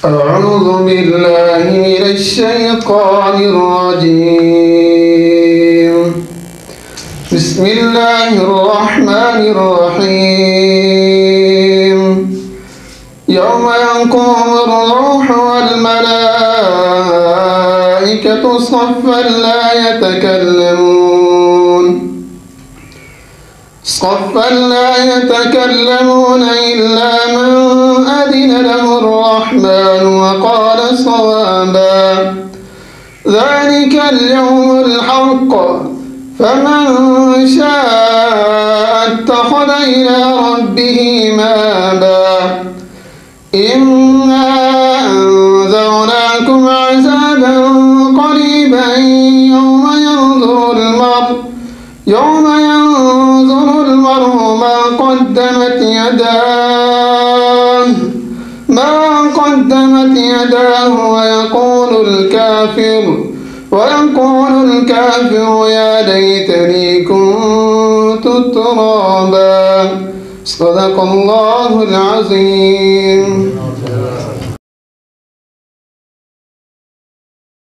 أعوذ بالله من الشيطان الرجيم. بسم الله الرحمن الرحيم. يوم يقوم الروح والملائكة صفا لا يتكلمون إلا من أذن له الرحمن وقال صوابا. ذلك اليوم الحق، فمن شاء اتخذ إلى ربه مآبا. إنا أنذرناكم عذابا قريبا يوم ينظر المرء ما قدمت يداه ويقول الكافر يا ليتني كنت ترابا. صدق الله العظيم.